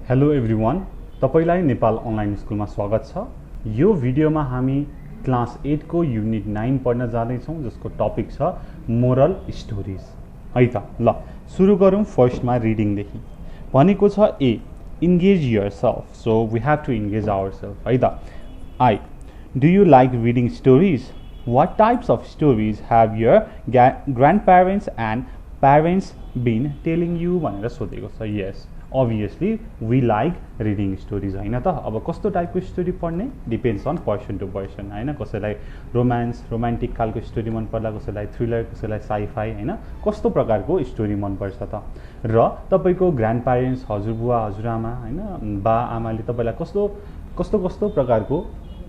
Hello everyone, तपाईलाई Nepal online स्कुलमा स्वागत छ। यो भिडियोमा हामी क्लास 8 को युनिट 9 पढ्न जाँदैछौँ, जसको टपिक छ मोरल स्टोरीज। है त, ल सुरु गरौँ फर्स्टमा रिडिङदेखि। भनेको छ A, engage yourself. So we have to engage ourselves. है त। I, do you like reading stories? What types of stories have your grandparents and parents been telling you भनेर सोधेको छ। यस, obviously we like reading stories हैन त। अब कस्तो टाइपको स्टोरी पढ्ने depends on person to person हैन। कसैलाई रोमान्टिक खालको स्टोरी मन पर्ला, कसैलाई थ्रिलर, कसैलाई साइफाई हैन। कस्तो प्रकारको स्टोरी मन पर्छ त। र तपाईको ग्रान्ड प्यारेन्ट्स, हजुरबुवा हजुरआमा हैन, बा आमाले तपाईलाई कस्तो कस्तो कस्तो प्रकारको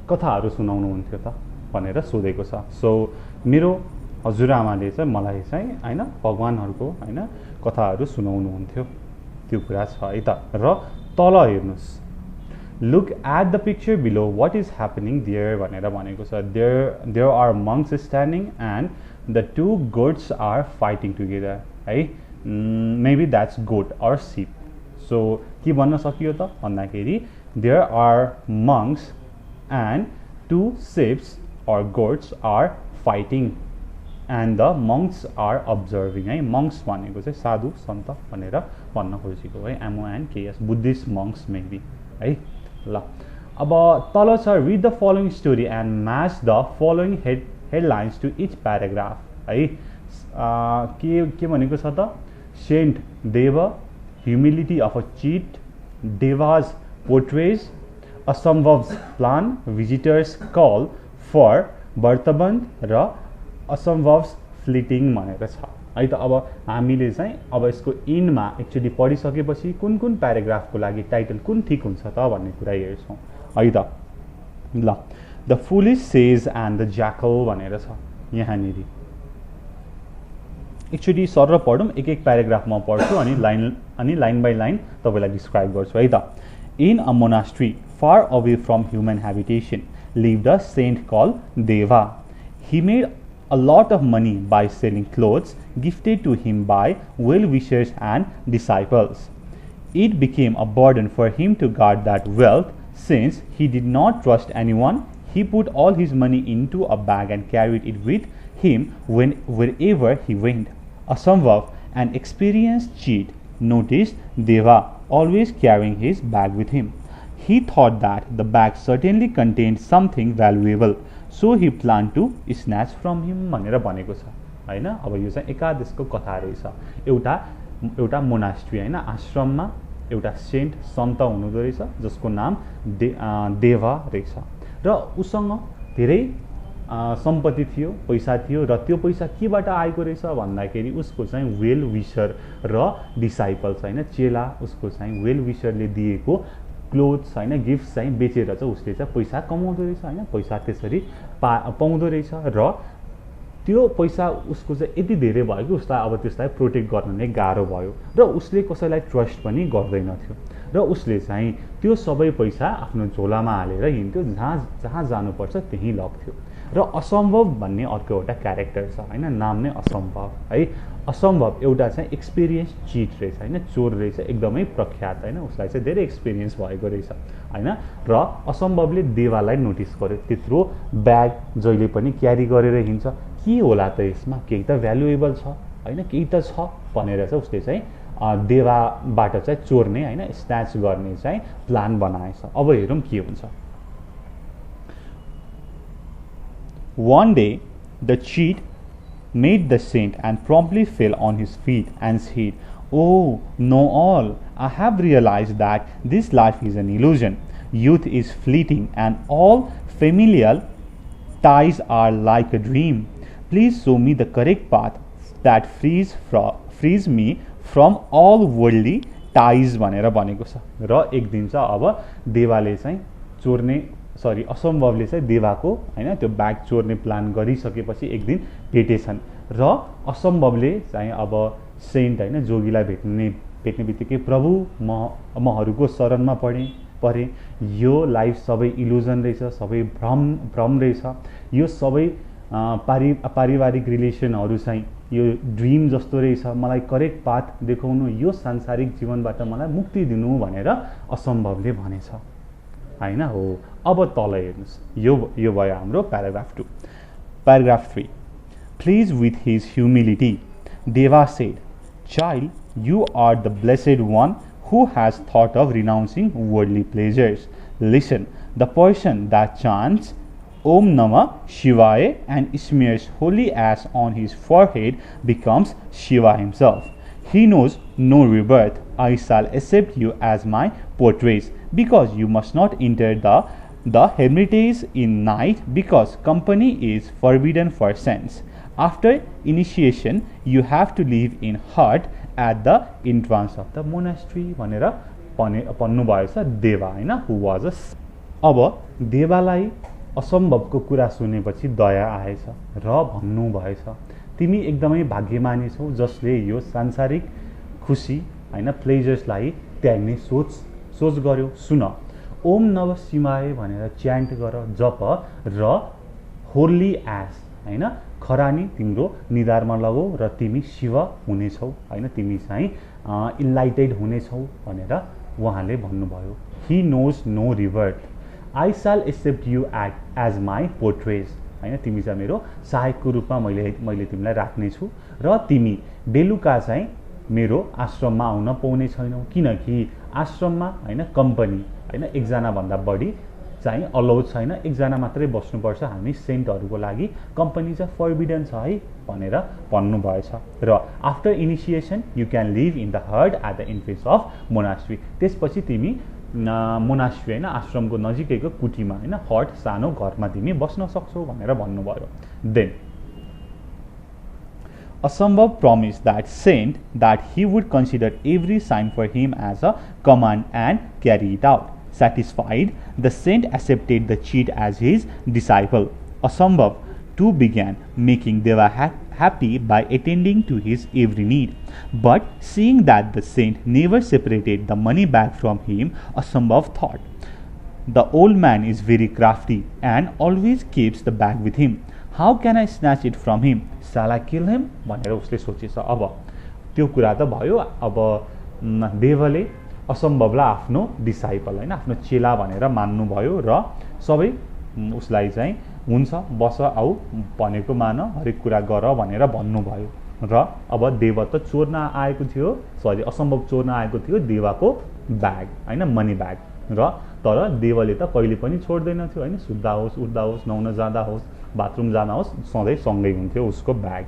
कथाहरू सुनाउनुहुन्थ्यो त भनेर सोधेको छ। सो मेरो हजुरआमाले चाहिँ मलाई चाहिँ हैन भगवानहरुको हैन कथाहरू सुनाउनुहुन्थ्यो, त्यो कुरा छ है त। र तल हेर्नुस्, look at the picture below, what is happening there भनेर भनेको छ। There are monks standing and the two goats are fighting together है। Maybe that's goat or sheep. So के भन्न सकियो त भन्दाखेरि there are monks and two sheeps or goats are fighting and the monks are observing है। Monks भनेको चाहिँ साधु सन्त भनेर भन्न खोजेको है। MONKS, बुद्धिस्ट मंक्स मेबी है। ल अब तल छ, read the following story and match the following headlines to each paragraph है। के भनेको छ त, saint Deva, humility of a cheat, Deva's protege, Asambhav plan, visitors call for वर्तमान र असम्भव फ्लिटिङ भनेर छ है त। अब हामीले चाहिँ अब यसको इन्डमा एक्चुअली पढिसकेपछि कुन कुन प्याराग्राफको लागि टाइटल कुन ठिक हुन्छ त भन्ने कुरा हेर्छौँ है त। ल, the foolish sage and the jackal भनेर छ यहाँनिर। एक्चुअली सर पढौँ, एक एक प्याराग्राफ म पढ्छु अनि लाइन बाई लाइन तपाईँलाई डिस्क्राइब गर्छु है त। In a monastery far away from human habitation lived a saint called Deva. He made a lot of money by selling clothes gifted to him by well-wishers and disciples. It became a burden for him to guard that wealth. Since he did not trust anyone, he put all his money into a bag and carried it with him wherever he went. Asambhav, an experienced cheat, noticed Deva always carrying his bag with him. He thought that the bag certainly contained something valuable. So he planned to snatch from him भनेर भनेको छ हैन। अब यो चाहिँ एकादशको कथा रहेछ। एउटा मोनास्ट्री हैन, आश्रममा एउटा सेन्ट सन्त हुनुहुँदो रहेछ जसको नाम देवा रहेछ र उसँग धेरै सम्पत्ति थियो, पैसा थियो र त्यो पैसा केबाट आएको रहेछ भन्दाखेरि उसको चाहिँ वेल विशर र डिसाइपल्स हैन, चेला उसको चाहिँ वेल विशरले दिएको क्लोथ्स हैन, गिफ्ट्स चाहिँ बेचेर चाहिँ उसले चाहिँ पैसा कमाउँदो रहेछ हैन। पैसा त्यसरी पाउँदो रहेछ र त्यो पैसा उसको चाहिँ यति धेरै भयो कि उसलाई अब त्यसलाई प्रोटेक्ट गर्न नै गाह्रो भयो र उसले कसैलाई ट्रस्ट पनि गर्दैनथ्यो र उसले चाहिँ त्यो सबै पैसा आफ्नो झोलामा हालेर हिँड्थ्यो, जहाँ जानुपर्छ त्यहीँ लग्थ्यो। र असम्भव भन्ने अर्को एउटा क्यारेक्टर छ हैन, नाम नै असम्भव है। असम्भव एउटा चाहिँ एक्सपिरियन्स चिट रहेछ हैन, चोर रहेछ, एकदमै प्रख्यात हैन, उसलाई चाहिँ धेरै एक्सपिरियन्स भएको रहेछ हैन। र असम्भवले देवालाई नोटिस गर्यो, त्यत्रो ब्याग जहिले पनि क्यारी गरेर हिँड्छ, के होला त यसमा, केही त भ्यालुएबल छ हैन, केही त छ भनेर चाहिँ उसले चाहिँ देवाबाट चाहिँ चोर्ने हैन, स्न्याच गर्ने चाहिँ प्लान बनाएछ। अब हेरौँ के हुन्छ। One day, the cheat made the saint and promptly fell on his feet and said, "Oh, know all, I have realized that this life is an illusion. Youth is fleeting and all familial ties are like a dream. Please show me the correct path that frees me from all worldly ties भनेर भनेको छ। र एक दिन चाहिँ अब देवाले चाहिँ असम्भवले चाहिँ देवाको हैन त्यो ब्याग चोर्ने प्लान गरिसकेपछि एक दिन भेटेछन् र असम्भवले चाहिँ अब सेन्ट हैन जोगीलाई भेट्ने बित्तिकै प्रभु महरूको शरणमा परे, यो लाइफ सबै इल्युजन रहेछ, सबै भ्रम रहेछ, यो सबै पारिवारिक रिलेसनहरू चाहिँ यो ड्रिम जस्तो रहेछ, मलाई करेक्ट पाथ देखाउनु, यो सांसारिक जीवनबाट मलाई मुक्ति दिनु भनेर असम्भवले भनेछ हैन। हो अब तल हेर्नुस्, यो भयो हाम्रो paragraph 2। Paragraph 3, Pleased with his humility, Deva said, Child, you are the blessed one who has thought of renouncing worldly pleasures. Listen, the person that chants Om Namah Shivaya and smears holy ash on his forehead becomes Shiva himself. He knows no rebirth. I shall accept you as my portraits, because you must not enter the hermitage in night, because company is forbidden for saints. After initiation, you have to live in hut at the entrance of the monastery भनेर भन्नु भएछ देवा हैन, who was a। अब देवालाई असम्भवको कुरा सुनेपछि दया आएछ र भन्नु भएछ, तिमी एकदमै भाग्यमानी छौ जसले यो सांसारिक खुसी हैन प्लेजर्सलाई त्याग्ने सोच गर्यो। सुन, ओम नमः शिवाय भनेर च्यान्ट गर, जप र होली एस हैन खरानी तिम्रो निधारमा लगाऊ र तिमी शिव हुनेछौ हैन, तिमी चाहिँ इन्लाइटेड हुनेछौ भनेर उहाँले भन्नुभयो। ही नोज नो रिभर्ट, I shall accept you as my protege हैन, तिमी चाहिँ मेरो सहायकको रूपमा मैले तिमीलाई राख्नेछु र तिमी बेलुका चाहिँ मेरो आश्रममा आउन पाउने छैनौ, किनकि आश्रममा हैन कम्पनी हैन एकजना भन्दा बढी चाहिँ अलाउड छैन, एकजना मात्रै बस्नुपर्छ, हामी सेन्टहरूको लागि कम्पनी चाहिँ फर्बिडन छ है भनेर भन्नुभएछ। र after initiation you can live in the hut at the entrance of monastery, त्यसपछि तिमी मोनास्ट्री हैन आश्रमको नजिकैको कुटीमा हैन हट सानो घरमा तिमी बस्न सक्छौ भनेर भन्नुभयो। Then Asambhav promised that saint that he would consider every sign for him as a command and carry it out. Satisfied, the saint accepted the cheat as his disciple. Asambhav too began making Deva happy by attending to his every need. But seeing that the saint never separated the money bag from him, Asambhav thought, the old man is very crafty and always keeps the bag with him. How can I snatch it from him? Shall I kill him? भनेर उसले सोचेछ। अब त्यो कुरा त भयो। अब देवले असम्भवलाई आफ्नो डिसाइपल हैन आफ्नो चेला भनेर मान्नुभयो र सबै उसलाई चाहिँ हुन्छ बस आऊ भनेको मान, हरेक कुरा गर भनेर भन्नुभयो। र अब देव त चोर्न आएको थियो, असम्भव चोर्न आएको थियो देवाको ब्याग हैन मनी ब्याग, र तर देवले त कहिले पनि छोड्दैन थियो हैन, सुत्दा होस् उठ्दा होस् नुहाउन जाँदा होस् बाथरुम जाँदा होस् सधैँ सँगै हुन्थ्यो उसको ब्याग।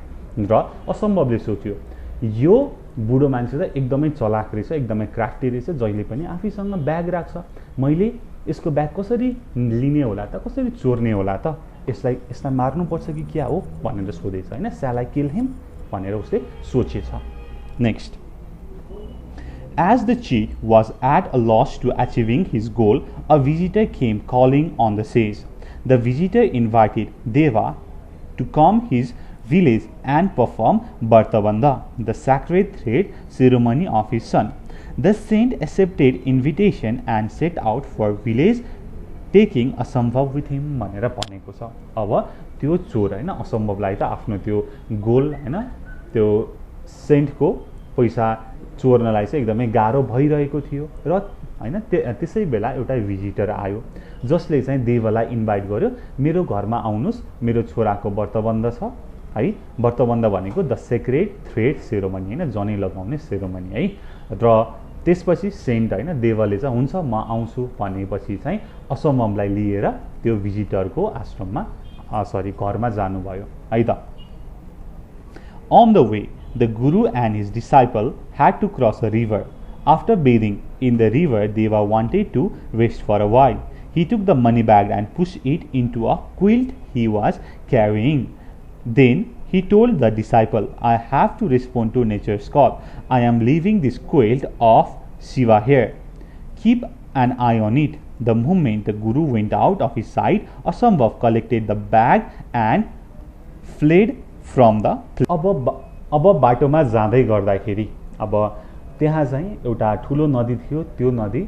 र असम्भवले सोच्यो यो बुढो मान्छे त एकदमै चलाक रहेछ, एकदमै क्राफ्टी रहेछ, जहिले पनि आफैसँग ब्याग राख्छ, मैले यसको ब्याग कसरी लिने होला त, कसरी चोर्ने होला त, यसलाई मार्नुपर्छ कि क्या हो भनेर सोधेछ हैन। स्याल आई किल हिम भनेर उसले सोचेछ। Next, As the chief was at a loss to achieving his goal, a visitor came calling on the sage. The visitor invited Deva to come his village and perform Bartabandha, the sacred thread ceremony of his son. The saint accepted invitation and set out for village, taking Asambhav with him भनेर भनेको छ। अब त्यो चोर हैन असम्भवलाई त आफ्नो त्यो गोल हैन त्यो सेन्टको पैसा चोर्नलाई चाहिँ एकदमै गाह्रो भइरहेको थियो र हैन त्यसै बेला एउटा भिजिटर आयो जसले चाहिँ देवलाई इन्भाइट गर्यो, मेरो घरमा आउनुस्, मेरो छोराको व्रतबन्ध छ है। व्रतबन्ध भनेको द सेक्रेड थ्रेड सेरोमनी हैन, जनै लगाउने सेरोमनी है। र त्यसपछि सेन्ट हैन देवले चाहिँ हुन्छ म आउँछु भनेपछि चाहिँ असम्भवलाई लिएर त्यो भिजिटरको आश्रममा घरमा जानुभयो है त। On the way, the guru and his disciple had to cross a river. After bathing in the river, Deva wanted to rest for a while. He took the money bag and pushed it into a quilt he was carrying. Then he told the disciple, I have to respond to nature's call. I am leaving this quilt of Shiva here. Keep an eye on it. The moment the guru went out of his sight, Asambhav collected the bag and fled from the place. अब बाटोमा जाँदै गर्दाखेरि अब त्यहाँ चाहिँ एउटा ठुलो नदी थियो, त्यो नदी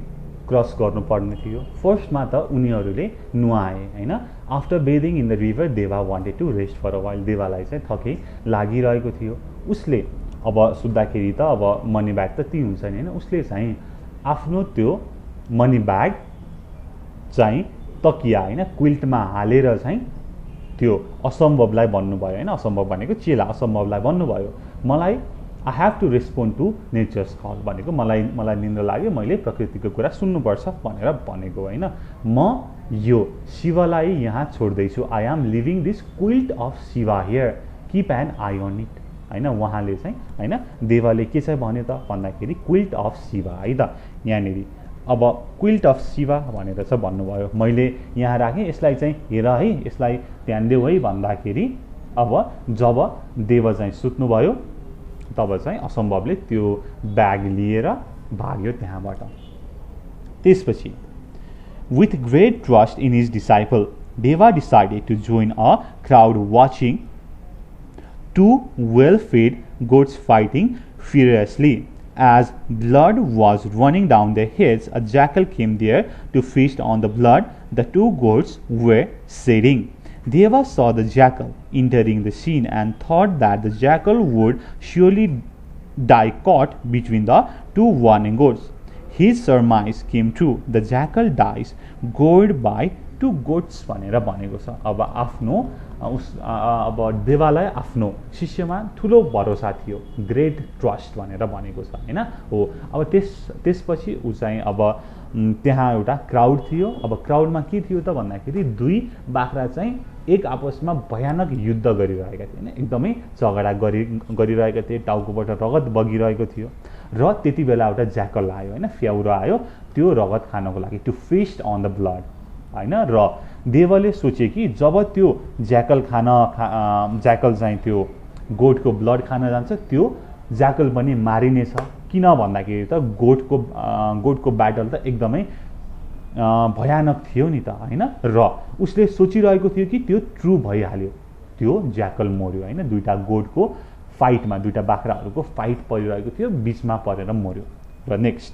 क्रस गर्नुपर्ने थियो। फर्स्टमा त उनीहरूले नुहाए हैन। After bathing in the river Deva wanted to rest for a while. देवालाई चाहिँ थकै लागिरहेको थियो। उसले अब सुत्दाखेरि त अब मनी ब्याग त ती हुन्छ नि हैन। उसले चाहिँ आफ्नो त्यो मनी ब्याग चाहिँ तकिया हैन क्विल्टमा हालेर चाहिँ त्यो असम्भवलाई भन्नुभयो हैन। असम्भव भनेको चेला असम्भवलाई भन्नुभयो, मलाई I have to respond to nature's call भनेको मलाई निन्द्रा लाग्यो, मैले प्रकृतिको कुरा सुन्नुपर्छ भनेर भनेको होइन। म यो शिवलाई यहाँ छोड्दैछु। I am leaving this quilt of Shiva here, keep an eye on it होइन। उहाँले चाहिँ होइन देवाले के चाहिँ भन्यो त भन्दाखेरि क्विल्ट अफ शिवा है त। यहाँनिर अब क्विल्ट अफ शिवा भनेर चाहिँ भन्नुभयो, मैले यहाँ राखेँ, यसलाई चाहिँ हेर है, यसलाई ध्यान देऊ है भन्दाखेरि अब जब देव चाहिँ सुत्नुभयो तब चाहिँ असम्भवले त्यो ब्याग लिएर भाग्यो त्यहाँबाट। त्यसपछि with great trust in his disciple Deva decided to join a crowd watching two well-fed goats fighting furiously. As blood was running down their heads, a jackal came there to feast on the blood the two goats were shedding. Deva saw the jackal entering the scene and thought that the jackal would surely die caught between the two warning goats. His surmise came true. The jackal dies gored by two goats भनेर भनेको छ। अब आफ्नो अब देवालाई आफ्नो शिष्यमा ठुलो भरोसा थियो, ग्रेट ट्रस्ट भनेर भनेको छ हैन हो। अब त्यसपछि ऊ चाहिँ अब त्यहाँ एउटा क्राउड थियो। अब क्राउडमा के थियो त भन्दाखेरि दुई बाख्रा चाहिँ एक आपसमा भयानक युद्ध गरिरहेका थिए हैन, एकदमै झगडा गरिरहेका थिए, टाउकोबाट रगत बगिरहेको थियो। र त्यति बेला एउटा ज्याकल आयो हैन, फ्याउरो आयो त्यो रगत खानको लागि, to feast on the blood हैन। र देवले सोचे कि जब त्यो ज्याकल चाहिँ त्यो गोठको ब्लड खान जान्छ त्यो ज्याकल पनि मारिनेछ। किन भन्दाखेरि त गोठको ब्याटल त एकदमै भयानक थियो नि त हैन। र उसले सोचिरहेको थियो कि त्यो ट्रु भइहाल्यो, त्यो ज्याकल मर्यो हैन। दुईटा गोठको फाइटमा, दुईटा बाख्राहरूको फाइट परिरहेको थियो, बिचमा परेर मर्यो। र next,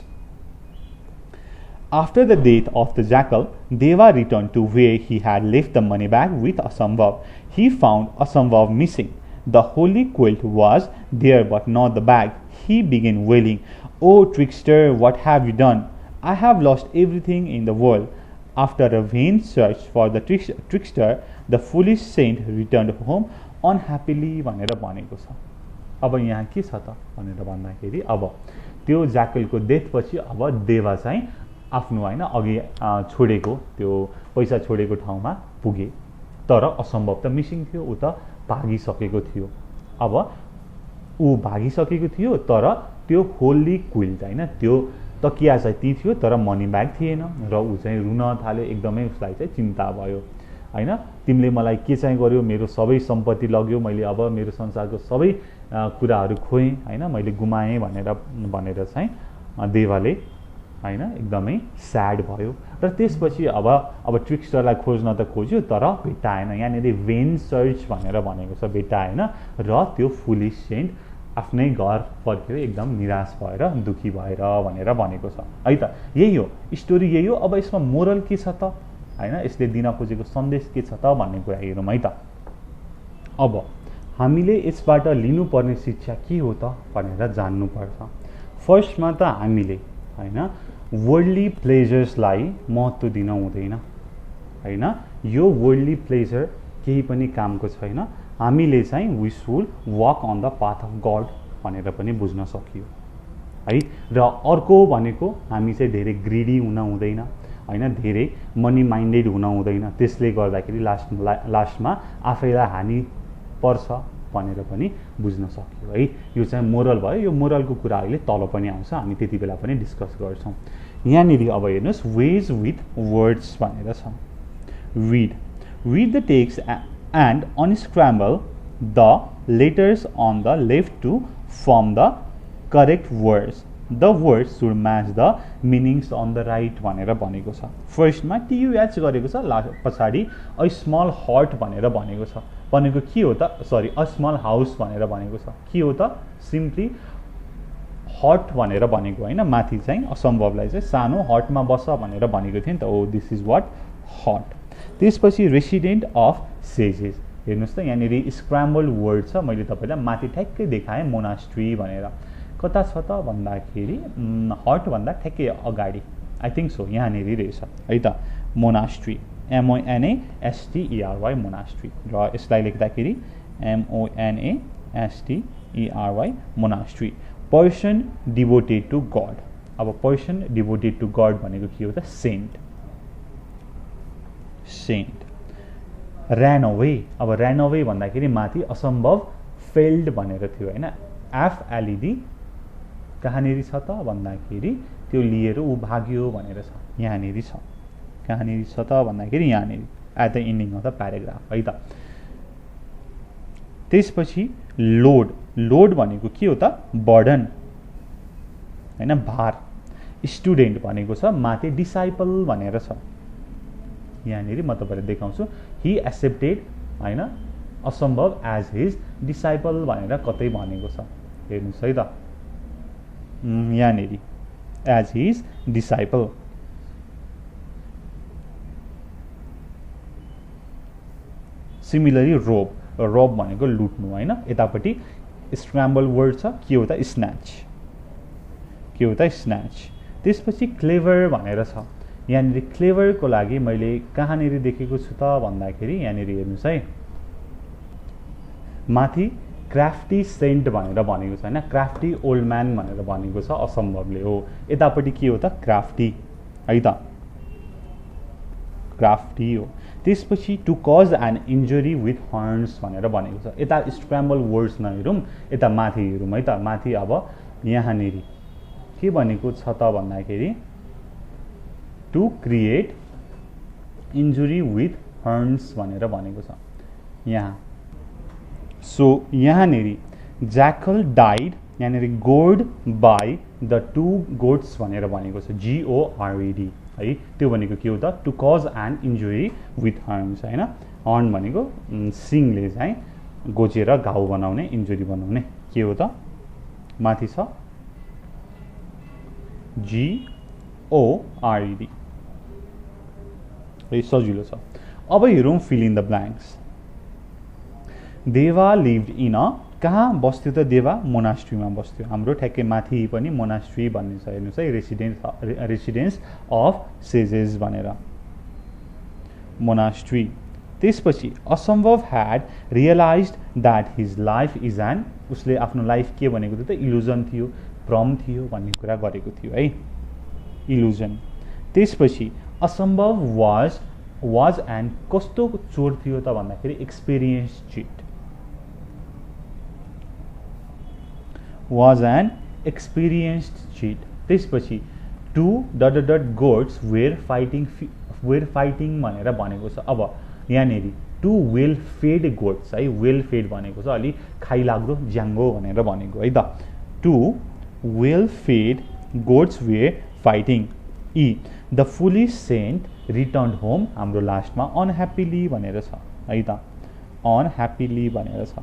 after the death of the jackal, Deva returned to where he had left the money bag with Asambhav. He found Asambhav missing. The holy quilt was there but not the bag. He began wailing, "Oh trickster, what have you done? I have lost everything in the world." After a vain search for the trickster, the foolish saint returned home unhappily भनेर भनेको छ। अब यहाँ के छ त भनेर भन्दाखेरि अब त्यो ज्याकलको डेथ पछि अब देवा चाहिँ आफ्नो होइन अघि छोडेको त्यो पैसा छोडेको ठाउँमा पुगे, तर असम्भव त मिसिङ थियो, ऊ त भागिसकेको थियो। अब ऊ भागिसकेको थियो तर त्यो होली क्विल्ट होइन त्यो तकिया चाहिँ ती थियो तर मनी ब्याग थिएन। र ऊ चाहिँ रुन थाल्यो, एकदमै उसलाई चाहिँ चिन्ता भयो होइन। तिमीले मलाई के चाहिँ गर्यो, मेरो सबै सम्पत्ति लग्यो, मैले अब मेरो संसारको सबै कुराहरू खोएँ होइन, मैले गुमाएँ भनेर चाहिँ देवाले होइन एकदमै स्याड भयो। र त्यसपछि अब ट्रिक्स्टरलाई खोज्न त खोज्यो तर भेट्टाएन। यहाँनिर भेन सर्च भनेर भनेको छ, भेट्टाएन। र त्यो फुलिस सेन्ट आफ्नै घर फर्क्यो एकदम निराश भएर, दुखी भएर भनेर भनेको छ है त। यही हो स्टोरी, यही हो। अब यसमा मोरल के छ त होइन, यसले दिन खोजेको सन्देश के छ त भन्ने कुरा हेरौँ है त। अब हामीले यसबाट लिनुपर्ने शिक्षा के हो त भनेर जान्नुपर्छ। फर्स्टमा त हामीले होइन वर्ल्डली प्लेजर्सलाई महत्त्व दिन हुँदैन होइन। यो वर्ल्डली प्लेजर केही पनि कामको छैन। हामीले चाहिँ we should walk on the path of God भनेर पनि बुझ्न सकियो है। र अर्को भनेको हामी चाहिँ धेरै ग्रिडी हुन हुँदैन होइन, धेरै मनी माइन्डेड हुन हुँदैन। त्यसले गर्दाखेरि लास्टमा आफैलाई हानि पर्छ भनेर पनि बुझ्न सक्यो है। यो चाहिँ मोरल भयो। यो मोरलको कुरा अहिले तल पनि आउँछ, हामी त्यति बेला पनि डिस्कस गर्छौँ। यहाँनिर अब हेर्नुहोस्, वेज विथ वर्ड्स भनेर छ। read the text and unscramble the letters on the left to form the correct words. The words should match the meanings on the right भनेर भनेको छ। फर्स्टमा TUH गरेको छ, पछाडि अ स्मल हर्ट भनेर भनेको छ। भनेको के हो त, सरी अ स्मल हाउस भनेर भनेको छ। के हो त, सिम्पली हट भनेर भनेको होइन, माथि चाहिँ असम्भवलाई चाहिँ सानो हटमा बस भनेर भनेको थियो नि त। ओ दिस इज वाट हट। त्यसपछि रेसिडेन्ट अफ सेजेस, हेर्नुहोस् त यहाँनिर स्क्रैम्बल्ड वर्ड छ, मैले तपाईँलाई माथि ठ्याक्कै देखाएँ मोनास्ट्री भनेर। कता छ त भन्दाखेरि हट भन्दा ठ्याक्कै अगाडि, आई थिङ्क सो यहाँनिर रहेछ है त, मोनास्ट्री, MONASTERY मोनास्ट्री। र यसलाई लेख्दाखेरि MONASTERY monastery. Person devoted to God, अब पर्सन डिभोटेड टु गड भनेको के हो त, सेन्ट। सेन्ट। ऱ्यान अवे, अब ऱ्यान अवे भन्दाखेरि माथि असम्भव फेल्ड भनेर थियो होइन, FLED कहाँनिर छ त भन्दाखेरि त्यो लिएर ऊ भाग्यो भनेर छ, यहाँनिर छ। कहाँनिर छ त भन्दाखेरि यहाँनिर at the ending of the paragraph है त। त्यसपछि लोड, लोड भनेको के हो त, बर्डन होइन, भार। स्टुडेन्ट भनेको छ माथि डिसाइपल भनेर छ, यहाँनिर म तपाईँलाई देखाउँछु। हि एक्सेप्टेड होइन असम्भव एज हिज डिसाइपल भनेर कतै भनेको छ, हेर्नुहोस् है त, यहाँनिर एज हिज डिसाइपल। सिमिलरली रोब, रोब भनेको लुट्नु होइन, यतापट्टि स्क्रैम्बल वर्ड छ, के हो त स्न्याच, के हो त स्न्याच। त्यसपछि क्लेभर भनेर छ, यहाँनिर क्लेभरको लागि मैले कहाँनिर देखेको छु त भन्दाखेरि यहाँनिर हेर्नुहोस् है, माथि क्राफ्टी सेन्ट भनेर भनेको छ होइन, क्राफ्टी ओल्ड म्यान भनेर भनेको छ असम्भवले हो। यतापट्टि के हो त क्राफ्टी है त, क्राफ्टी हो। त्यसपछि to cause an injury with horns भनेर भनेको छ। यता स्क्रैम्बल वर्ड्स नहेरौँ, यता माथि हेरौँ है त। माथि अब यहाँनिर के भनेको छ त भन्दाखेरि to create injury with horns भनेर भनेको छ यहाँ। सो यहाँनिर ज्याकल डाइड, यहाँनिर गोड बाई द टु गोड्स भनेर भनेको छ, GORED है। त्यो भनेको के हो त, to cause an injury with horns होइन। हर्न भनेको सिङले चाहिँ गोचेर घाउ बनाउने, इन्जुरी बनाउने, के हो त माथि छ GORED, सजिलो छ। अब हेरौँ फिल इन द ब्ल्याङ्क्स। देवा लिभड इन अ, कहाँ बस्थ्यो त देवा, मोनास्ट्रीमा बस्थ्यो। हाम्रो ठ्याक्कै माथि पनि मोनास्ट्री भन्ने छ, हेर्नुहोस् है, रेसिडेन्स अफ सेजेस भनेर मोनास्ट्री। त्यसपछि Asambhav had realized that his life is an, उसले आफ्नो लाइफ के भनेको थियो त, इल्युजन थियो, भ्रम थियो भन्ने कुरा गरेको थियो है, इल्युजन। त्यसपछि असम्भव वाज एन्ड कस्तो चोर थियो त भन्दाखेरि experience cheat, was an experienced cheat. त्यसपछि टु गोड्स वेयर फाइटिङ भनेर भनेको छ। अब यहाँनिर टु वेल फेड गोड्स है, वेल फेड भनेको छ अलि खाइलाग्दो ज्याङ्गो भनेर भनेको है त। Two well fed goats were fighting. E the foolish saint return home, हाम्रो लास्टमा अनह्याप्पिली भनेर छ है त, अनह्याप्पिली भनेर छ,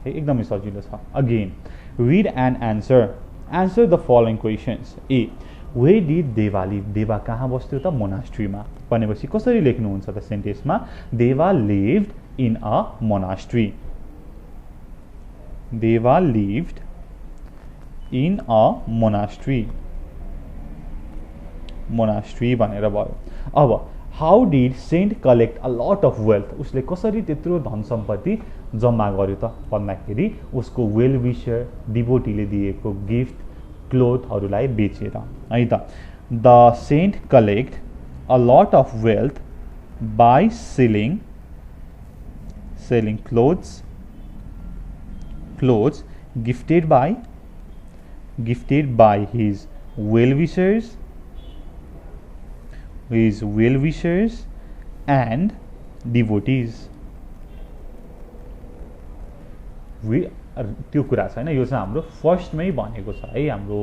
एकदमै सजिलो छ। Again read and answer the following questions. Where did Deva live, Deva कहाँ बस्थ्यो त, मोनास्ट्रीमा भनेपछि कसरी लेख्नुहुन्छ त सेन्टेन्समा, Deva lived in a monastery, Deva lived in a monastery, monastery भनेर भयो। अब how did saint collect a lot of wealth, उसले कसरी त्यत्रो धन सम्पत्ति जम्मा गर्यो त भन्दाखेरि उसको वेल विशर डिभोटीले दिएको गिफ्ट क्लोथहरूलाई बेचेर है त। The saint collect a lot of wealth by selling clothes gifted by his well wishers and devotees। त्यो कुरा छ होइन, यो चाहिँ हाम्रो फर्स्टमै भनेको छ है। हाम्रो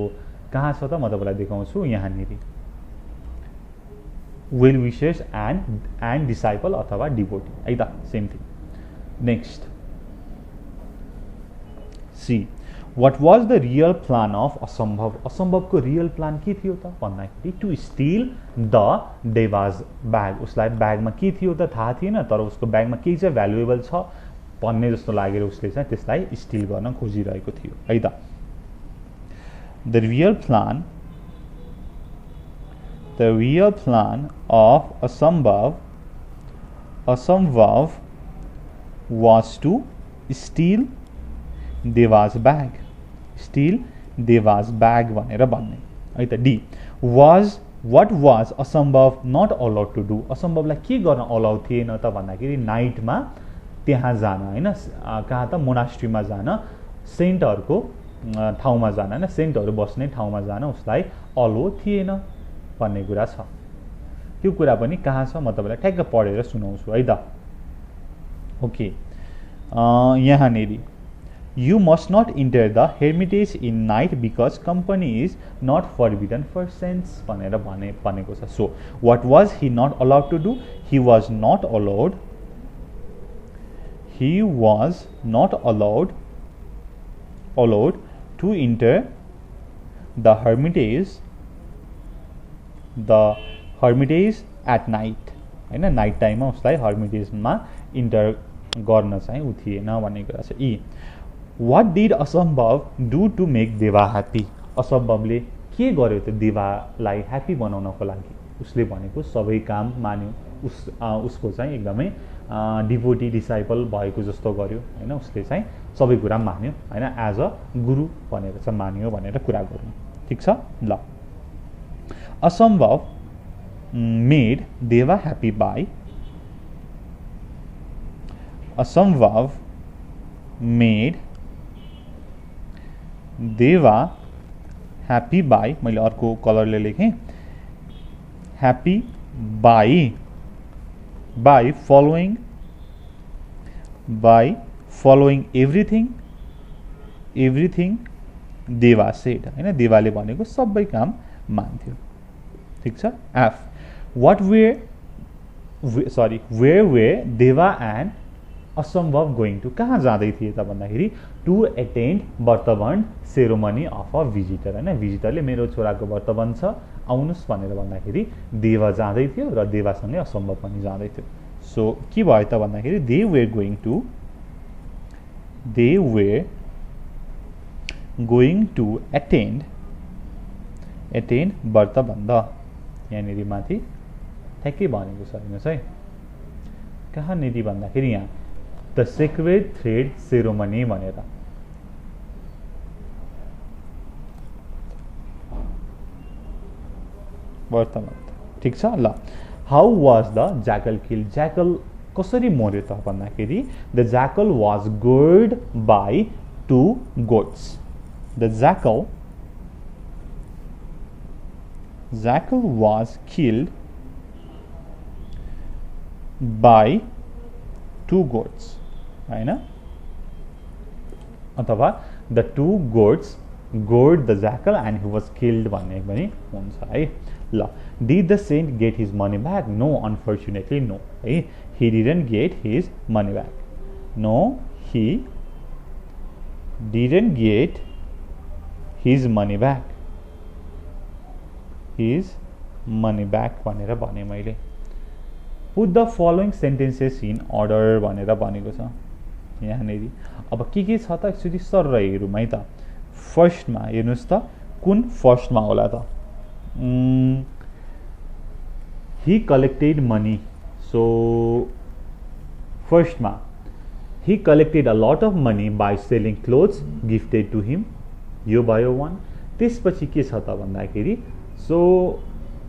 कहाँ छ त म तपाईँलाई देखाउँछु, यहाँनिर वेल विशर्स एन्ड डिसाइपल अथवा डिभोटी है त, same thing. Next see what was the real plan of Asambhav, असम्भवको रियल प्लान के थियो त भन्दाखेरि to steal the Deva's bag, उसलाई ब्यागमा के थियो त थाहा थिएन, तर उसको ब्यागमा केही चाहिँ भ्यालुएबल छ भन्ने जस्तो लागेर उसले चाहिँ त्यसलाई स्टिल गर्न खोजिरहेको थियो है त। The real plan of Asambhav was to steal Deva's bag, steal Deva's bag भनेर भन्ने है त। D what was Asambhav not allowed to do, असम्भवलाई के गर्न अलाउ थिएन त भन्दाखेरि नाइटमा त्यहाँ जान होइन, कहाँ त मोनास्ट्रीमा जान, सेन्टहरूको ठाउँमा जान होइन, सेन्टहरू बस्ने ठाउँमा जान उसलाई अलो थिएन भन्ने कुरा छ। त्यो कुरा पनि कहाँ छ म तपाईँलाई ठ्याक्क पढेर सुनाउँछु है त। ओके, यहाँनिर you must not enter the hermitage in night because company is not forbidden for saints भनेर भनेको छ। So what was he not allowed to do, he was not allowed to enter the hermitage at night होइन, night टाइममा उसलाई हर्मिटेजमा enter गर्न चाहिँ ऊ थिएन भन्ने कुरा छ। यी वाट डिड असम्भव डु टु मेक देवा ह्याप्पी, असम्भवले के गर्यो त देवालाई ह्याप्पी बनाउनको लागि, उसले भनेको सबै काम मान्यो, उसको चाहिँ एकदमै डिभोटी डिसाइपल भएको जस्तो गर्यो होइन, उसले चाहिँ सबै कुरा मान्यो होइन, एज अ गुरु भनेर चाहिँ मान्यो भनेर कुरा गर्नु ठिक छ ल। Asambhav made Deva happy by, Asambhav made Deva happy by, मैले अर्को कलरले लेखेँ, happy by following everything Deva said होइन, देवाले भनेको सबै काम मान्थ्यो ठिक छ। F where were Deva and Asambhav going to, कहाँ जाँदै थिए त भन्दाखेरि to attend Bratabandha ceremony of a visitor होइन, भिजिटरले मेरो छोराको वर्तवन छ आउनुहोस् भनेर भन्दाखेरि देवा जाँदै थियो र देवासँगै असम्भव पनि जाँदै थियो। सो के भयो त भन्दाखेरि they were going to attend Bratabandha, यहाँनिर माथि ठ्याक्कै भनेको छ हेर्नुहोस् है, कहाँनिर भन्दाखेरि यहाँ द सेक्रेड थ्रेड सेरोमनी भनेर व्रतबन्ध ठिक छ ल। How was the jackal killed, jackal कसरी मर्यो त भन्दाखेरि the jackal was gored by 2 goats, the jackal was killed by 2 goats होइन, अथवा the 2 goats gored the jackal and he was killed भन्ने पनि हुन्छ है ल। Did the saint get his money back? No, unfortunately no है, he didn't get his money back. No, he didn't get his money back. His money back भनेर भने मैले। Put the following sentences in order भनेर भनेको छ यहाँनिर। अब के छ त एक्चुअली सर हेरौँ है त। फर्स्टमा हेर्नुहोस् त कुन फर्स्टमा होला त, he collected money. So फर्स्टमा he collected a lot of money by selling clothes gifted to him, यो भयो 1। त्यसपछि के छ त भन्दाखेरि सो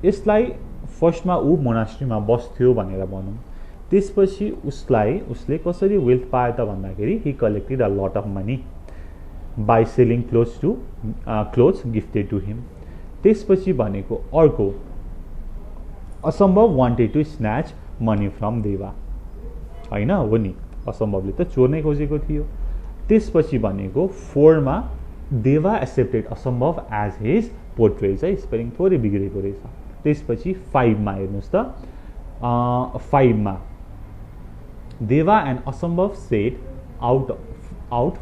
यसलाई फर्स्टमा ऊ मोनास्ट्रीमा बस्थ्यो भनेर भनौँ, त्यसपछि उसले कसरी वेल्थ पायो त भन्दाखेरि he collected a lot of money by selling clothes gifted to him। त्यसपछि भनेको अर्को असम्भव wanted to snatch money from देवा होइन, हो नि असम्भवले त चोर्नै खोजेको थियो। त्यसपछि भनेको 4 मा देवा एक्सेप्टेड असम्भव एज हिज पोर्ट्रेट है, स्पेलिङ थोरै बिग्रेको रहेछ। त्यसपछि 5 मा हेर्नुहोस् त 5 मा Deva and Asambhav set out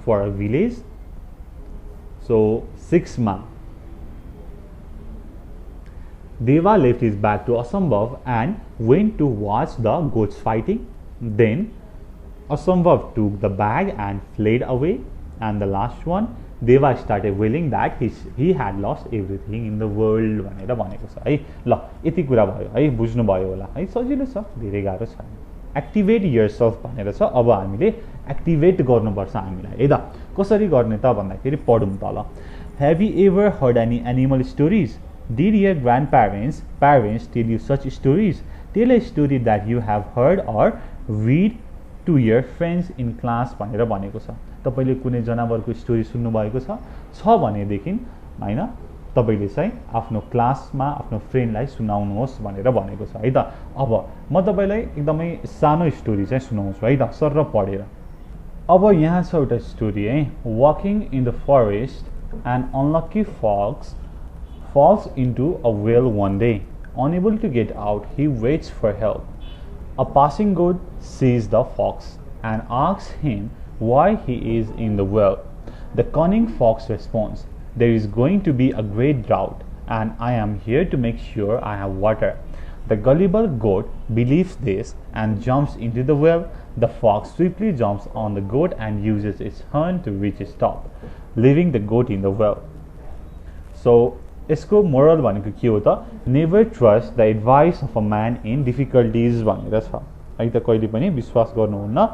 for a village so 6 मा Deva left his bag to Asambhav and went to watch the goats fighting. Then Asambhav took the bag and fled away. And the last one, Deva started wailing that he had lost everything in the world भनेर भनेको छ है। ल यति कुरा भयो है, बुझ्नु भयो होला है, सजिलो छ, धेरै गाह्रो छैन। एक्टिभेट योरसेल्फ भनेर छ। अब हामीले एक्टिभेट गर्नुपर्छ हामीलाई है त। कसरी गर्ने त भन्दाखेरि पढौँ तल। Have you ever heard any animal stories? Did your parents tell you such stories? Tell a story that you have heard or read to your friends in class भनेर भनेको छ। तपाईले कुनै जनावरको स्टोरी सुन्नु भएको छ भनेदेखि हैन तपाईले चाहिँ आफ्नो क्लासमा आफ्नो फ्रेन्डलाई सुनाउनुहोस् भनेर भनेको छ है त। अब म तपाईलाई एकदमै सानो स्टोरी चाहिँ सुनाउँछु है त, सर पढेर। अब यहाँ छ एउटा स्टोरी है। Walking in the forest an unlucky fox falls into a well one day. Unable to get out, he waits for help. A passing goat sees the fox and asks him why he is in the well. The cunning fox responds, "There is going to be a great drought, and I am here to make sure I have water." The gullible goat believes this and jumps into the well. The fox swiftly jumps on the goat and uses its horn to reach its top, leaving the goat in the well. So यसको moral भनेको के हो त? Never trust the advice of a man in difficulties भनेर छ है त। कहिले पनि विश्वास गर्नुहुन्न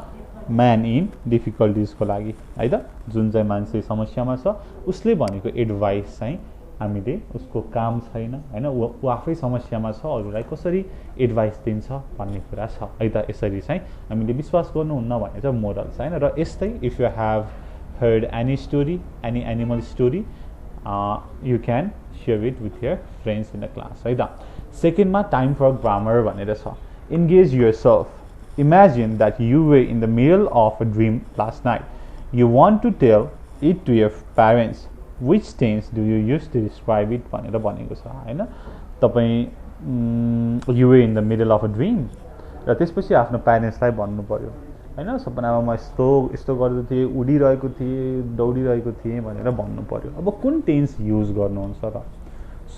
म्यान इन डिफिकल्टिजको लागि है त। जुन चाहिँ मान्छे समस्यामा छ उसले भनेको एडभाइस चाहिँ हामीले उसको काम छैन हैन, ऊ आफै समस्यामा छ, अरूलाई कसरी एडभाइस दिन्छ भन्ने कुरा छ है त। यसरी चाहिँ हामीले विश्वास गर्नुहुन्न भन्ने चाहिँ मोरल छ हैन। र यस्तै if you have heard any story, any animal story, you can share it with your friends in the class है त। सेकेन्डमा टाइम फर ग्रामर भनेर छ। engage yourself. Imagine that you were in the middle of a dream last night. You want to tell it to your parents. Which tense do you use to describe it भनेर भनेको छ हैन। तपाई you were in the middle of a dream र त्यसपछि आफ्नो प्यारेन्ट्सलाई भन्नु पर्यो हैन। सपनामा म यस्तो गर्दै थिएँ, उडिरहेको थिएँ, दौडिरहेको थिएँ भनेर भन्नु पर्यो। अब कुन टेन्स युज गर्नुहुन्छ त?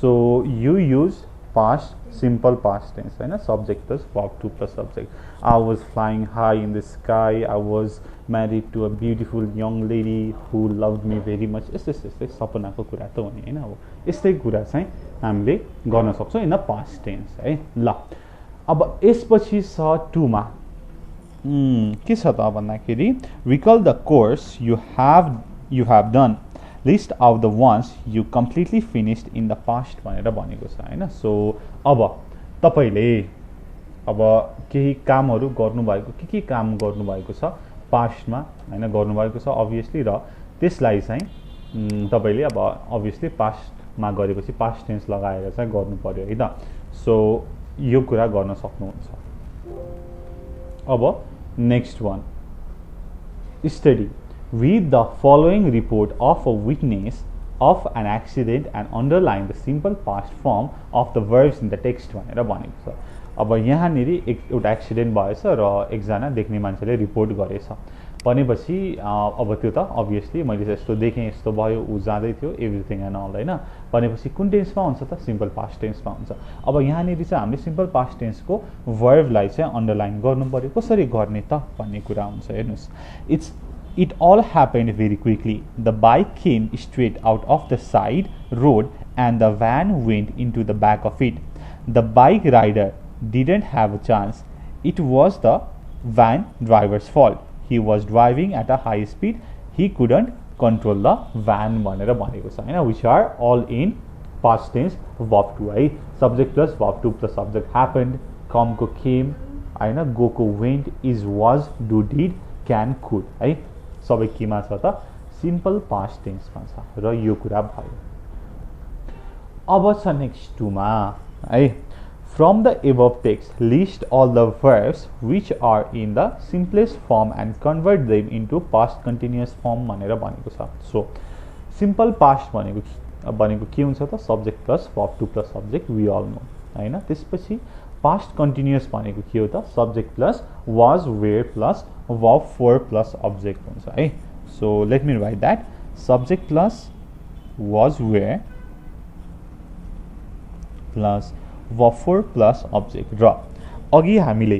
So you use past, simple past tense हैन, subject plus verb two plus subject. I was flying high in the sky, I was married to a beautiful young lady who loved me very much. यस्तै सपनाको कुरा त हो नि हैन। अब यस्तै कुरा चाहिँ हामीले गर्न सक्छौँ इन पास्ट टेन्स है। ल अब यसपछि छ 2 मा के छ त भन्दाखेरि recall the course you have done, list out the ones you completely finished in the past भनेर भनेको छ हैन। सो अब तपाईले अब केही कामहरू गर्नुभएको, के काम गर्नुभएको छ पास्टमा हैन, गर्नुभएको छ अभियसली, र त्यसलाई चाहिँ तपाईले अब अभियसली पास्टमा गरेपछि पास्ट टेन्स लगाएर चाहिँ गर्नु पर्यो है त। सो यो कुरा गर्न सक्नुहुन्छ। अब next one, study. Read the following report of a witness of an accident and underline the simple past form of the verbs in the text भनेर भनेको छ। अब यहाँनेरि एउटा एक्सिडेन्ट भएछ र एकजना देख्ने मान्छेले रिपोर्ट गरेछ भनेपछि अब त्यो त अभियसली मैले यस्तो देखेँ, यस्तो भयो, ऊ जाँदै थियो, एभ्रिथिङ एन्ड अल हैन भनेपछि कुन टेन्समा हुन्छ त? सिम्पल पास्ट टेन्समा हुन्छ। अब यहाँनेरि चाहिँ हामीले सिम्पल पास्ट टेन्सको वर्बलाई चाहिँ अन्डरलाइन गर्नु पर्यो। कसरी गर्ने त भन्ने कुरा हुन्छ। हेर्नुहोस्, It all happened very quickly. The bike came straight out of the side road and the van went into the back of it. The bike rider didn't have a chance. It was the van driver's fault. He was driving at a high speed. He couldn't control the van भनेर भनेको छ हैन। Which are all in past tense verb to है। Subject plus verb to plus subject happened, come को came हैन, go को went, is was, do did, can could है। सबै केमा छ त? सिम्पल पास्ट टेन्समा छ र यो कुरा भयो। अब छ नेक्स्ट 2 मा है। From the above text list all the verbs which are in the simplest form and convert them into past continuous form भनेर भनेको छ। सो सिम्पल पास्ट भनेको के हुन्छ त? Subject plus verb two plus subject, we all know हैन। त्यसपछि past continuous भनेको के हो त? Subject plus was, were plus verb for plus object हुन्छ है। So let me write that, subject plus was where plus verb 4 plus object र अघि हामीले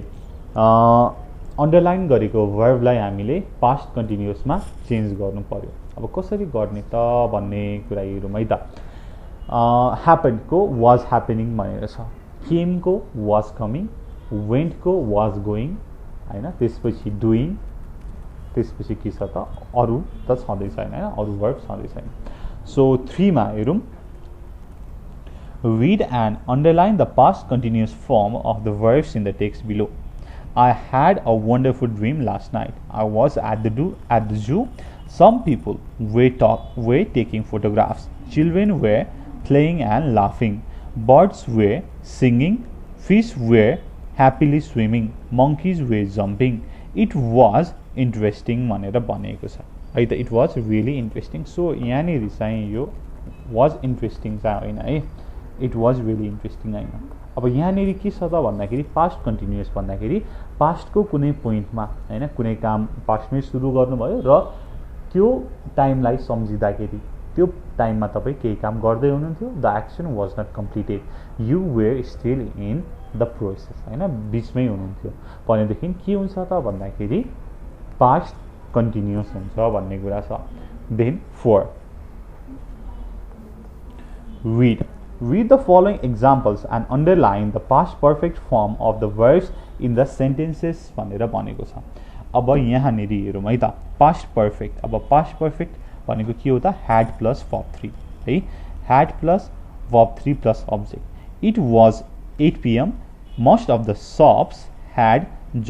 अन्डरलाइन गरेको वर्बलाई हामीले पास्ट कन्टिन्युअसमा चेन्ज गर्नु पर्यो। अब कसरी गर्ने त भन्ने कुरा हेरौँ है त। ह्यापनको वाज ह्यापनिङ भनेर छ, Chemco was coming, वेन्टको was going होइन, त्यसपछि डुइङ, त्यसपछि के छ त अरू त छँदै छैन होइन, अरू वर्ब छँदै छैन। सो 3 मा हेरौँ। Read and underline the past continuous form of the verbs in the text below. I had a wonderful dream last night. I was at the zoo. Some people were taking photographs. Children were playing and laughing. Birds were singing. Fish were happily swimming. Monkeys were jumping. It was interesting भनेर भनेको छ है त। It was really interesting. So यहाँनिर चाहिँ यो was interesting चाहिँ होइन है, इट वाज रियली इन्ट्रेस्टिङ होइन। अब यहाँनिर के छ त भन्दाखेरि पास्ट कन्टिन्युअस भन्दाखेरि पास्टको कुनै पोइन्टमा होइन कुनै काम पास्टमै सुरु गर्नुभयो र त्यो टाइमलाई सम्झिँदाखेरि त्यो टाइममा तपाईँ केही काम गर्दै हुनुहुन्थ्यो, the action was not completed, you were still in the process होइन, बिचमै हुनुहुन्थ्यो भनेदेखि के हुन्छ त भन्दाखेरि पास्ट कन्टिन्युअस हुन्छ भन्ने कुरा छ। Then 4 Read the following examples and underline the past perfect form of the verbs in the sentences भनेर भनेको छ। अब यहाँनिर हेरौँ है त पास्ट पर्फेक्ट। अब पास्ट पर्फेक्ट भनेको के हो त had प्लस verb 3 है, had plus verb 3 plus object। It was 8 PM. Most of the shops had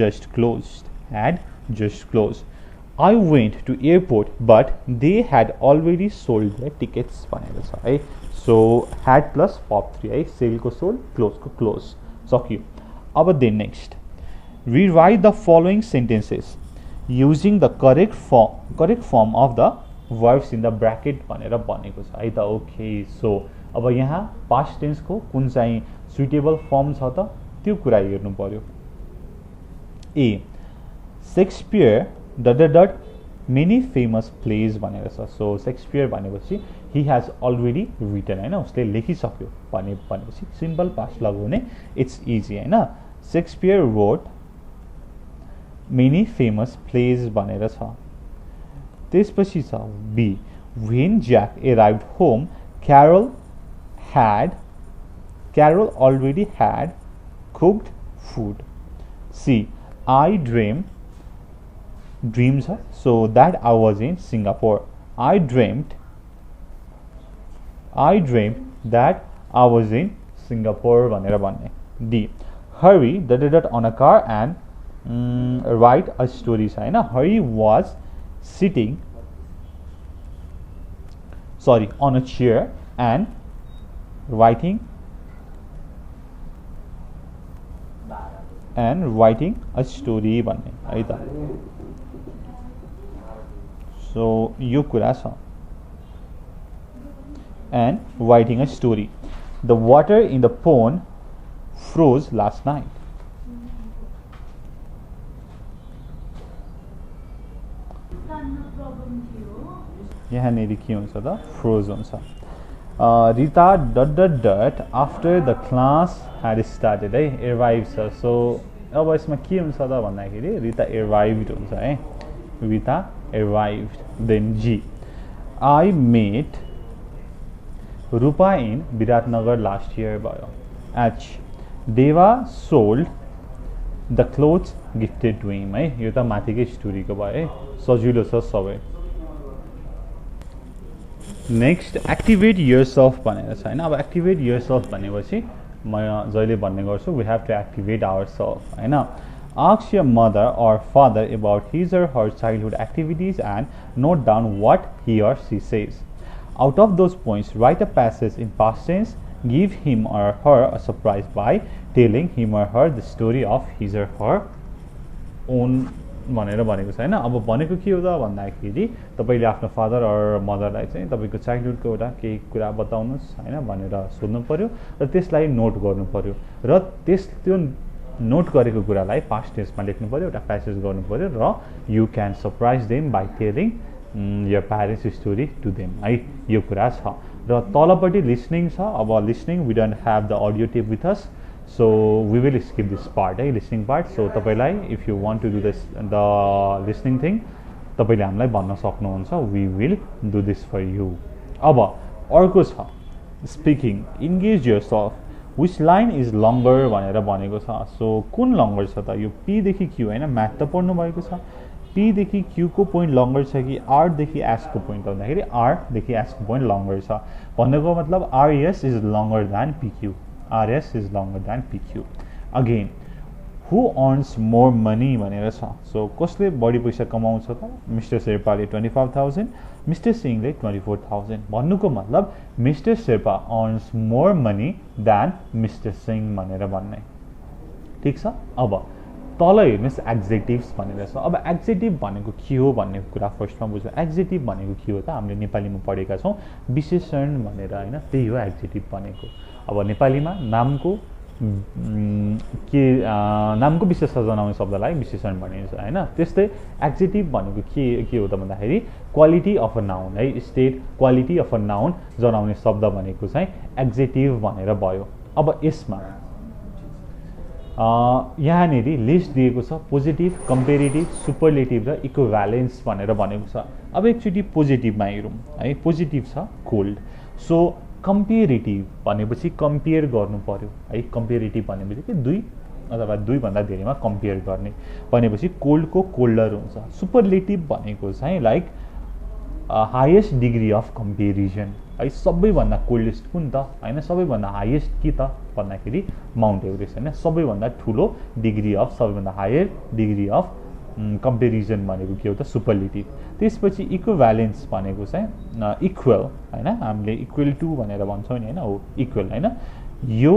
just closed. I went to airport but they had already sold their tickets भनेर छ है। So had plus verb 3 है, सेलको sole, क्लोजको clause, सक्यो। अब then next rewrite the following sentences using the correct form of the verbs in the bracket भनेर भनेको छ है त। ओके, सो अब यहाँ पास्ट टेन्सको कुन चाहिँ सुइटेबल फर्म छ त त्यो कुरा हेर्नु पर्यो। A Shakespeare dot many famous plays भनेर छ। सो शेक्सपियर भनेपछि ही हेज अलरेडी रिटन होइन, उसले लेखिसक्यो भनेपछि सिम्पल पास्ट लगाउने, इट्स इजी होइन। Shakespeare wrote many famous plays भनेर छ। त्यसपछि छ B when Jack arrived home Carol already had cooked food. C I dream छ, so that I was in Singapore. I dreamt that I was in Singapore भनेर भन्ने। D hurry on a car and write a story छ होइन। hurry was sitting on a chair and writing a story भन्ने है त। So यो कुरा छ and writing a story. The water in the pond froze last night. यहाँनिर के हुन्छ त फ्रोज हुन्छ। Rita dot after the class had started है, एराइभ छ। सो अब यसमा के हुन्छ त भन्दाखेरि रिता एराइभ्ड हुन्छ है, Rita arrived. Then G I met Rupa in Biratnagar last year भयो। H Deva sold the clothes gifted to him है, यो त माथिकै स्टोरीको भयो है, सजिलो छ सबै। नेक्स्ट एक्टिभेट योरसेल्फ भनेर छ होइन। अब एक्टिभेट योरसेल्फ भनेपछि म जहिले भन्ने गर्छु we have to activate ourselves होइन। Ask your mother or father about his or her childhood activities and note down what he or she says. Out of those points, write a passage in past tense. Give him or her a surprise by telling him or her the story of his or her own भनेर भनेको छ होइन। अब भनेको के हो त भन्दाखेरि तपाईँले आफ्नो फादर अर मदरलाई चाहिँ तपाईँको चाइल्डहुडको एउटा केही कुरा बताउनुहोस् होइन भनेर सोध्नु पऱ्यो र त्यसलाई नोट गर्नु पऱ्यो र त्यो नोट गरेको कुरालाई पास्ट टेन्समा लेख्नु पऱ्यो, एउटा प्यासेज गर्नु पऱ्यो र you can surprise them by telling your parents story to them है यो कुरा छ र तलपट्टि लिसनिङ छ अब listening we don't have the audio tape with us so we will skip this part है लिसनिङ पार्ट सो तपाईँलाई if you want to do this the listening thing तपाईँले हामीलाई भन्न सक्नुहुन्छ we will do this for you अब अर्को छ speaking engage yourself which line is longer भनेर भनेको छ सो कुन लङ्गर छ त यो पीदेखि क्यू होइन म्याथ त पढ्नु भएको छ पीदेखि क्यूको पोइन्ट लङ्गर छ कि आरदेखि एसको पोइन्ट भन्दाखेरि आरदेखि एसको पोइन्ट लङ्गर छ भन्नुको मतलब RS is longer than PQ RS is longer than PQ again who earns more money भनेर छ सो कसले बढी पैसा कमाउँछ त मिस्टर शेर्पाले 25,000 मिस्टर सिंहले 24,000 भन्नुको मतलब mister Sherpa earns more money than mister Singh भनेर भन्ने ठिक छ अब तल हेर्नुहोस् एग्जेक्टिभ्स भनेर छ अब एग्जेक्टिभ भनेको के हो भन्ने कुरा फर्स्टमा बुझ्नु एग्जेक्टिभ भनेको के हो त हामीले नेपालीमा पढेका छौँ विशेषण भनेर होइन त्यही हो एग्जेक्टिभ भनेको अब नेपालीमा नामको नामको विशेषता जनाउने शब्दलाई विशेषण भनिन्छ होइन त्यस्तै एग्जेक्टिभ भनेको के हो त भन्दाखेरि क्वालिटी अफ अ नाउन है state quality of a noun जनाउने शब्द भनेको चाहिँ एग्जेक्टिभ भनेर भयो अब यसमा यहाँनिर लिस्ट दिएको छ पोजिटिभ कम्पेरिटिभ सुपरलेटिभ र इक्विभ्यालेन्स भनेर भनेको छ अब एकचोटि पोजिटिभमा हेरौँ है पोजिटिभ छ कोल्ड सो कम्पेरिटिभ भनेपछि कम्पेयर गर्नु पर्यो है कम्पेरिटिभ भनेपछि कि दुई अथवा दुईभन्दा धेरैमा कम्पेयर गर्ने भनेपछि कोल्डको कोल्डर हुन्छ सुपरलेटिभ भनेको चाहिँ like highest degree of comparison है सबैभन्दा कोल्डेस्ट कुन त होइन सबैभन्दा हाइएस्ट के त भन्दाखेरि माउन्ट एभरेस्ट होइन सबैभन्दा ठुलो डिग्री अफ सबैभन्दा हायर डिग्री अफ कम्पेरिजन भनेको के हो त सुपरलेटिभ त्यसपछि इक्विभ्यालेन्स भनेको चाहिँ इक्वल होइन हामीले इक्वल टु भनेर भन्छौँ नि होइन हो इक्वल होइन यो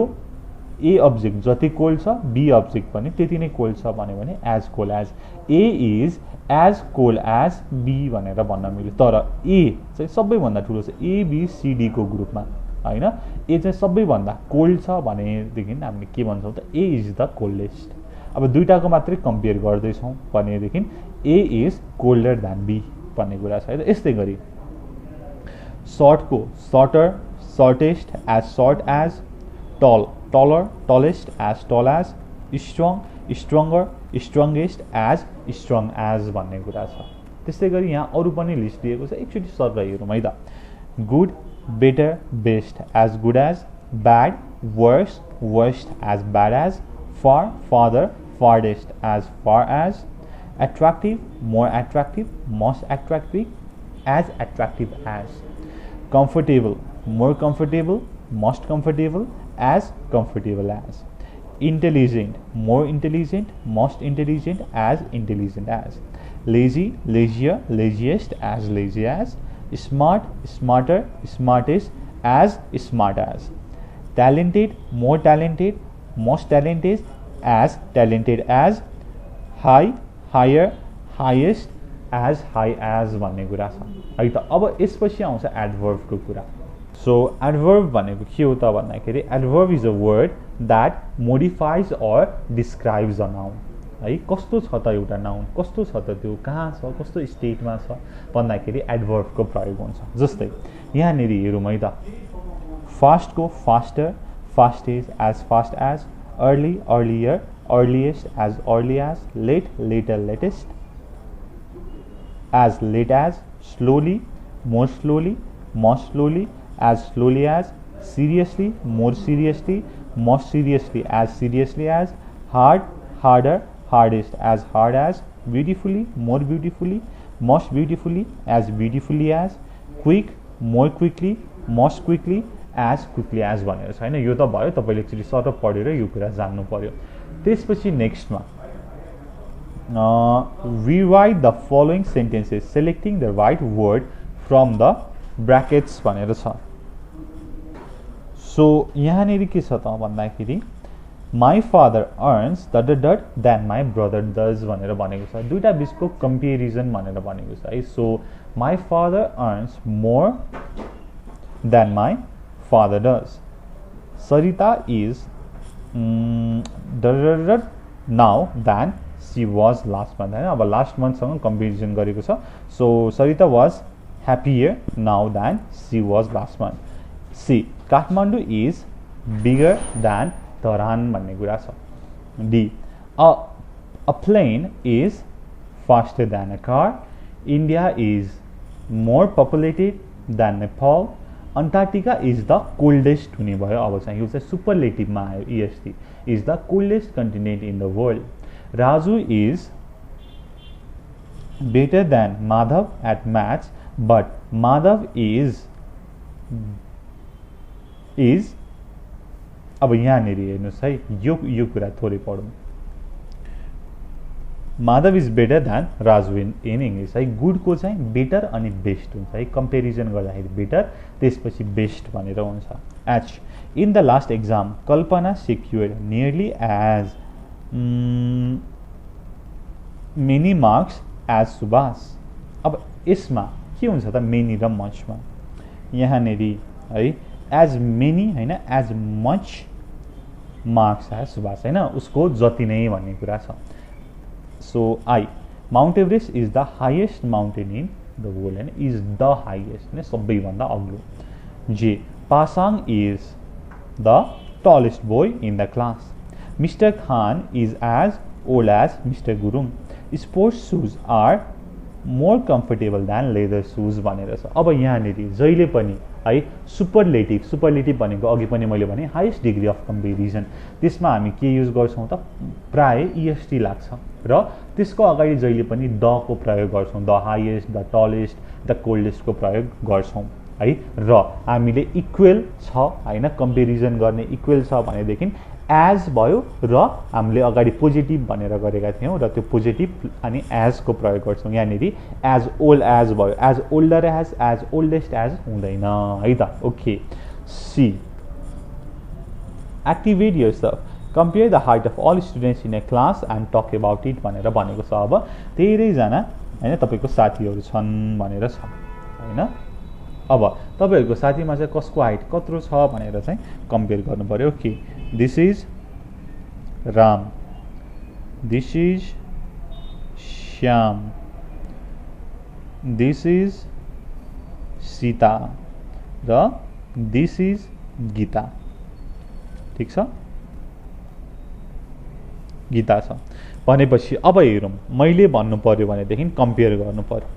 ए अब्जेक्ट जति कोल्ड छ बी अब्जेक्ट पनि त्यति नै कोल्ड छ भन्यो भने as cold as A is as cold as B भनेर भन्न मिल्यो तर ए चाहिँ सबैभन्दा ठुलो छ एबिसिडीको ग्रुपमा होइन ए चाहिँ सबैभन्दा कोल्ड छ भनेदेखि हामीले के भन्छौँ त ए इज द कोल्डेस्ट अब दुईटाको मात्रै कम्पेयर गर्दैछौँ भनेदेखि A is colder than B भन्ने कुरा छ है यस्तै गरी सर्टको shorter shortest as short as tall taller tallest as tall as strong stronger strongest as strong as भन्ने कुरा छ त्यस्तै गरी यहाँ अरू पनि लिस्ट दिएको छ एकचोटि सर हेरौँ है त good better best as good as bad worst worst as bad as far farther farthest as far as attractive more attractive most attractive as attractive as comfortable more comfortable most comfortable as comfortable as intelligent more intelligent most intelligent as intelligent as lazy lazier laziest as lazy as smart smarter smartest as smart as talented more talented most talented as talented as high higher highest as high as भन्ने कुरा छ है त अब यसपछि आउँछ एडभर्बको कुरा so adverb भनेको के हो त भन्दाखेरि adverb is a word that modifies or describes a noun है कस्तो छ त एउटा नाउन कस्तो छ त त्यो कहाँ छ कस्तो स्टेटमा छ भन्दाखेरि एडभर्बको प्रयोग हुन्छ जस्तै यहाँनिर हेरौँ है त फास्टको faster fastest as fast as early earlier earliest as early as late later latest as late as slowly more slowly as slowly as seriously more seriously most seriously as hard harder hardest as hard as beautifully more beautifully most beautifully as quick more quickly most quickly as भनेर छ होइन यो त भयो तपाईँले actually सर्टअप पढेर यो कुरा जान्नु पर्यो त्यसपछि नेक्स्टमा rewrite the following sentences selecting the right word from the brackets भनेर छ सो यहाँनिर के छ त भन्दाखेरि my father earns the than my brother does भनेर भनेको छ दुईटा बिचको कम्पेरिजन भनेर भनेको छ है so my father earns more than my father does. Sarita is now than she was last month होइन. अब लास्ट मन्थसँग कम्पेरिजन गरेको छ. So Sarita was happier now than she was last month. C Kathmandu is bigger than Dharan भन्ने कुरा छ. D a plane is faster than a car. India is more populated than Nepal. Antarctica is the coldest हुने भयो. अब चाहिँ यो चाहिँ सुपरलेटिभमा आयो. EST is the coldest continent in the world. Raju is better than Madhav at maths but Madhav is अब यहाँनिर हेर्नुहोस् है, यो कुरा थोरै पढौँ. Madhav is better than Raju in English है. गुडको चाहिँ बेटर अनि बेस्ट हुन्छ है. कम्पेरिजन गर्दाखेरि बेटर त्यसपछि बेस्ट भनेर हुन्छ. H in the last exam Kalpana secured nearly as many marks as Subhash. अब यसमा के हुन्छ त मेनी र मचमा यहाँनिर है एज मेनी होइन as much marks as Subhash होइन, उसको जति नै भन्ने कुरा छ. So I Mount Everest is the highest mountain in the world and is the highest ne sabaibhanda aglo. J Pasang is the tallest boy in the class. Mr. Khan is as old as Mr. Gurung. Sports shoes are more comfortable than leather shoes भनेर छ. अब यहाँनिर जहिले पनि है superlative भनेको अघि पनि मैले भने हाइएस्ट डिग्री अफ कम्पेरिजन. त्यसमा हामी के युज गर्छौँ त प्राय EST लाग्छ र त्यसको अगाडि जहिले पनि द को प्रयोग गर्छौँ. The highest, the tallest, the कोल्डेस्टको प्रयोग गर्छौँ है. र हामीले इक्वेल छ होइन कम्पेरिजन गर्ने इक्वेल छ भनेदेखि एज भयो र हामीले अगाडि पोजिटिभ भनेर गरेका थियौँ र त्यो पोजिटिभ अनि एजको प्रयोग गर्छौँ. यहाँनिर एज ओल्ड एज भयो. As older as oldest as हुँदैन है त. Okay. C activate yourself compare the height of all students in a class and talk about it भनेर भनेको छ. अब धेरैजना होइन तपाईँको साथीहरू छन् भनेर छ होइन. अब तपाईँहरूको साथीमा चाहिँ कसको हाइट कत्रो छ भनेर चाहिँ कम्पेयर गर्नु पऱ्यो. Okay. This is Ram, this is Shyam, this is Sita र दिस इज गीता. ठिक छ, गीता छ भनेपछि अब हेरौँ मैले भन्नु पर्यो भनेदेखि कम्पेयर गर्नु पर्यो.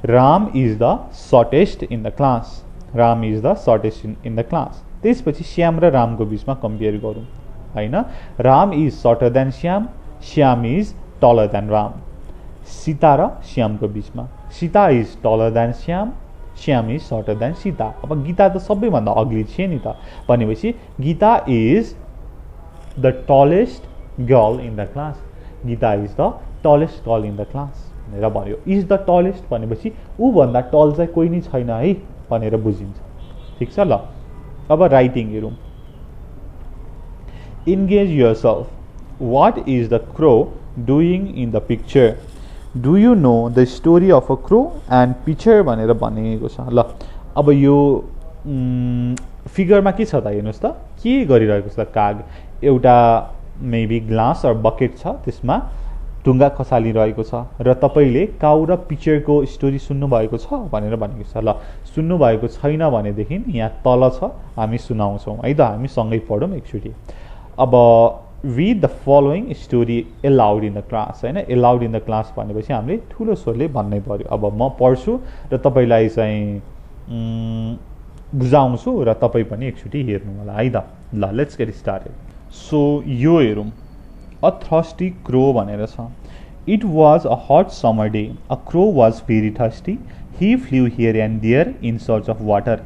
Ram is the shortest in the class. Ram is the shortest in the class. त्यसपछि श्याम र रामको बिचमा कम्पेयर गरौँ होइन. Ram is shorter than Shyam, Shyam is taller than Ram. Sita र श्यामको बिचमा Sita is taller than Shyam, Shyam is shorter than Sita. अब गीता त सबैभन्दा अग्ली छ नि त भनेपछि Gita is the tallest girl in the class. Gita is the tallest girl in the class भनेर भन्यो. इज द टलेस्ट भनेपछि ऊभन्दा टल चाहिँ कोही नै छैन है भनेर बुझिन्छ. ठिक छ. ल अब राइटिङ हेरौँ. Engage yourself. What is the crow doing in the picture. Do you know the story of a crow and pitcher भनेर भनेको छ. ल अब यो फिगरमा के छ त हेर्नुहोस् त के गरिरहेको छ काग. एउटा मेबी ग्लास अर बकेट छ त्यसमा ढुङ्गा खसालिरहेको छ र तपाईँले काउ र पिक्चरको स्टोरी सुन्नुभएको छ भनेर भनेको छ. ल सुन्नुभएको छैन भनेदेखि यहाँ तल छ हामी सुनाउँछौँ है त. हामी सँगै पढौँ एकचोटि. अब read the following story aloud in the class होइन. एलाउड इन द क्लास भनेपछि हामीले ठुलो स्वरले भन्नै पर्यो. अब म पढ्छु र तपाईँलाई चाहिँ बुझाउँछु र तपाईँ पनि एकचोटि हेर्नु होला है त. ल लेट्स गेट स्टार्टेड. सो यो हेरौँ. A thirsty crow भनेर छ. It was a hot summer day. A crow was very thirsty. He flew here and there in search of water.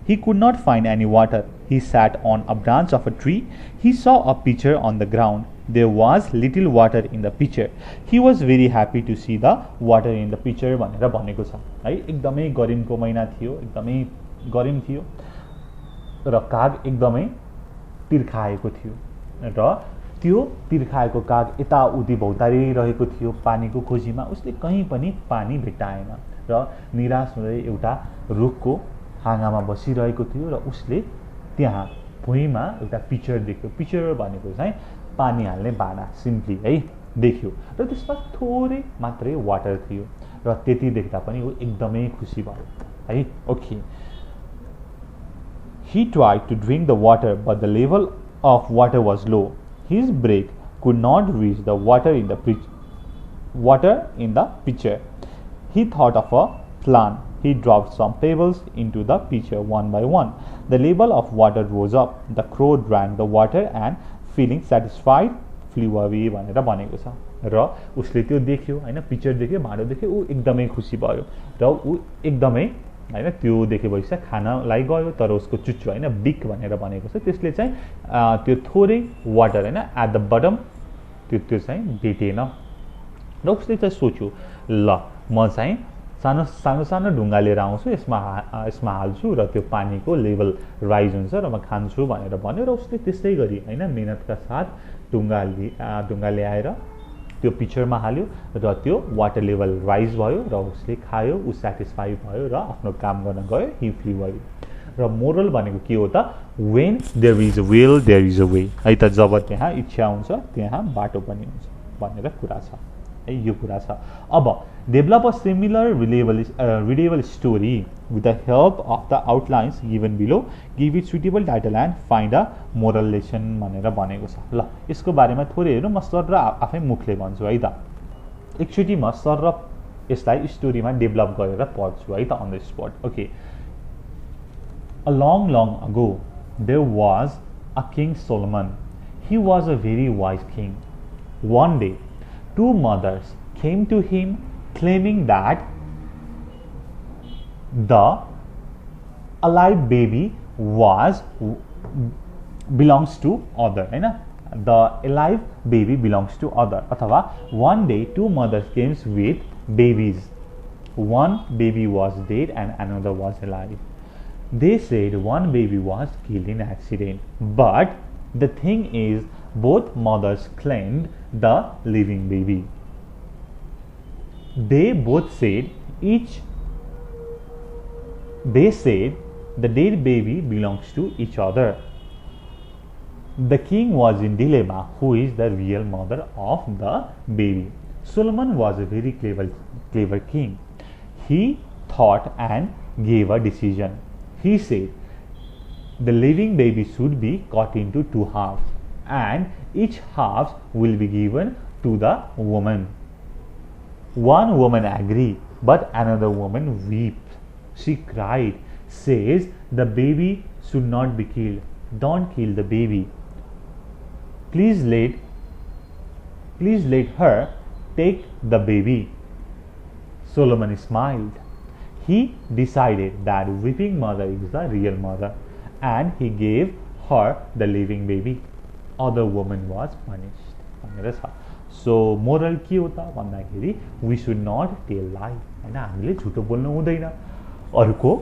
He could not find any water. He sat on a branch of a tree. He saw a pitcher on the ground. There was little water in the pitcher. He was very happy to see the water in the pitcher भनेर भनेको छ है. एकदमै गरिमको महिना थियो, एकदमै गरिम थियो र काग एकदमै तिर्खाएको थियो र त्यो तिर्खाएको काग यताउति भौतारिरहेको थियो पानीको खोजीमा. उसले कहीँ पनि पानी भेट्टाएन र निराश हुँदै एउटा रुखको हाँगामा बसिरहेको थियो र उसले त्यहाँ भुइँमा एउटा पिक्चर देख्यो। पिक्चर भनेको चाहिँ पानी हाल्ने भाँडा सिम्पली है देख्यो र त्यसमा थोरै मात्रै वाटर थियो र त्यति देख्दा पनि ऊ एकदमै खुसी भयो है। Okay, he tried to drink the water but the level of water was low. His breath could not reach the water in the pitcher. He thought of a plan. He dropped some pebbles into the pitcher one by one. The level of water rose up. The crow drank the water and feeling satisfied flew away भनेर भनेको छ। र उसले त्यो देख्यो हैन, picture देख्यो, भाँडो देख्यो, ऊ एकदमै खुसी भयो र ऊ एकदमै हैन त्यो देखेपछि खानालाई गयो तर उसको चुच्चो हैन बिक भनेर भनेको छ त्यसले चाहिँ त्यो थोरै वाटर हैन एट द बटम त्यो चाहिँ भेटेन र उसले चाहिँ सोच्यो ल म चाहिँ सानो सानो सानो ढुङ्गा लिएर आउँछु, यसमा हाल्छु र त्यो पानीको लेभल राइज हुन्छ र म खान्छु भनेर भन्यो र उसले त्यस्तै गरी हैन मेहनतका साथ ढुङ्गा ल्याएर त्यो पिक्चरमा हाल्यो र त्यो वाटर लेभल राइज भयो र उसले खायो, ऊ सेटिस्फाई भयो र आफ्नो काम गर्न गयो। He flew away. र मोरल भनेको के हो त? When there is a will there is a way है त, जब त्यहाँ इच्छा हुन्छ त्यहाँ बाटो पनि हुन्छ भनेर कुरा छ है, यो कुरा छ। अब develop a similar relatable story with the help of the outlines given below, give it suitable title and find a moral lesson भनेर भनेको छ। ल यसको बारेमा थोरै हेरौँ, म सर र आफै मुखले भन्छु है त। एकचोटि म सर र यसलाई स्टोरीमा डेभलप गरेर पढ्छु है त on the spot. Okay, a long ago there was a king Solomon. He was a very wise king. One day two mothers came to him claiming that the alive baby belongs to other, है ना, the alive baby belongs to other. अथवा one day two mothers came with babies. One baby was dead and another was alive. They said one baby was killed in accident, but the thing is both mothers claimed the living baby. They both said the dead baby belongs to each other. The king was in dilemma, who is the real mother of the baby. Solomon was a very clever king. He thought and gave a decision. He said the living baby should be cut into two halves and each half will be given to the woman. One woman agreed, but another woman wept. She cried, says the baby should not be killed. Don't kill the baby. Please let her take the baby. Solomon smiled. He decided that weeping mother is the real mother and he gave her the living baby. Other woman was punished. So moral के हो त भन्दाखेरि we should not tell lie, हैन, हामीले झुटो बोल्नु हुँदैन, अरूको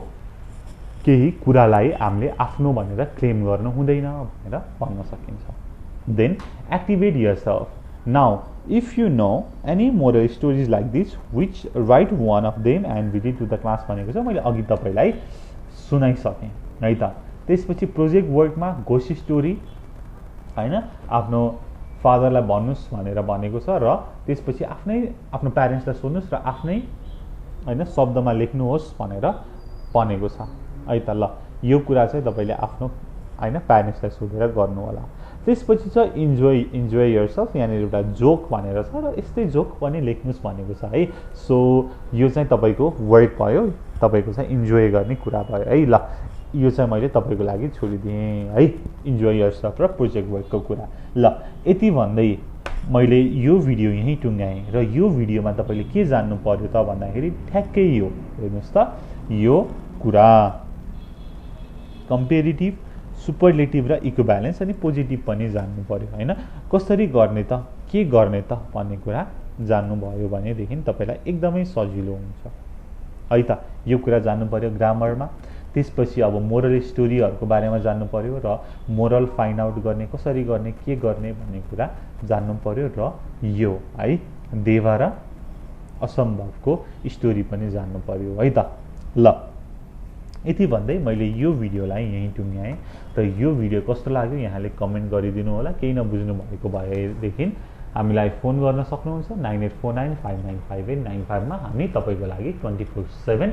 केही कुरालाई हामीले आफ्नो भनेर क्लेम गर्नु हुँदैन भनेर भन्न सकिन्छ। Then activate yourself. Now if you know any moral stories like this, which write one of them and read it to the class भनेको छ। मैले अघि तपाईलाई सुनाइसकेँ है त। त्यसपछि प्रोजेक्ट वर्कमा घोस्ट स्टोरी हैन आफ्नो फादरलाई भन्नुस् भनेर भनेको छ र त्यसपछि आफ्नो प्यारेन्ट्सलाई सोध्नुस् र आफ्नै हैन शब्दमा लेख्नुहोस् भनेर भनेको छ है त। ल यो कुरा चाहिँ तपाईले आफ्नो हैन प्यारेन्ट्सलाई सोधेर गर्नु होला। त्यसपछि छ इन्जोय योरसेल्फ, यहाँनिर एउटा जोक भनेर छ र यस्तै जोक पनि लेख्नुस् भनेको छ है। सो यो चाहिँ तपाईको वर्क भयो, तपाईको चाहिँ इन्जोय गर्ने कुरा भयो है। ल यो चाहिँ मैले तपाईको लागि छोडिदिएँ है, इन्जोय योरसेल्फ र प्रोजेक्ट वर्कको कुरा। ल यति भन्दै मैले यो भिडियो यहीँ टुङ्गाएँ र यो भिडियोमा तपाईले के जान्नु पर्यो त भन्दाखेरि ठ्याक्कै यो हेर्नुस् त, यो कुरा कम्पेरिटिभ, सुपरलेटिभ र इक्विभ्यालेन्स अनि पोजिटिभ पनि जान्नु पर्यो हैन। कसरी गर्ने त, के गर्ने त भन्ने कुरा जान्नुभयो भनेदेखि तपाईलाई एकदमै सजिलो हुन्छ है त। यो कुरा जान्नु पर्यो ग्रामरमा। त्यसपछि अब मोरल स्टोरीहरुको बारेमा जान्नु पर्यो र मोरल फाइन्ड आउट गर्ने, कसरी गर्ने, के गर्ने भन्ने कुरा जान्नु पर्यो र यो है देवा र असम्भवको स्टोरी पनि जान्नु पर्यो है त। ल यति भन्दै मैले यो भिडियोलाई यहीँ टुङ्ग्याएँ र यो भिडियो कस्तो लाग्यो यहाँले कमेन्ट गरिदिनु होला। केही नबुझ्नु भएको भएदेखि हामीलाई फोन गर्न सक्नुहुन्छ 9849595895 मा। हामी तपाईको लागि 24/7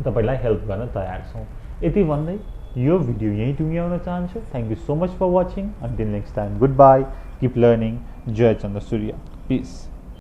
तपाईलाई हेल्प गर्न तयार छौँ। यति भन्दै यो भिडियो यहीँ टुङ्ग्याउन चाहन्छु। Thank you so much for watching. Until next time, goodbye, keep learning. Jai Chandra Surya, piece.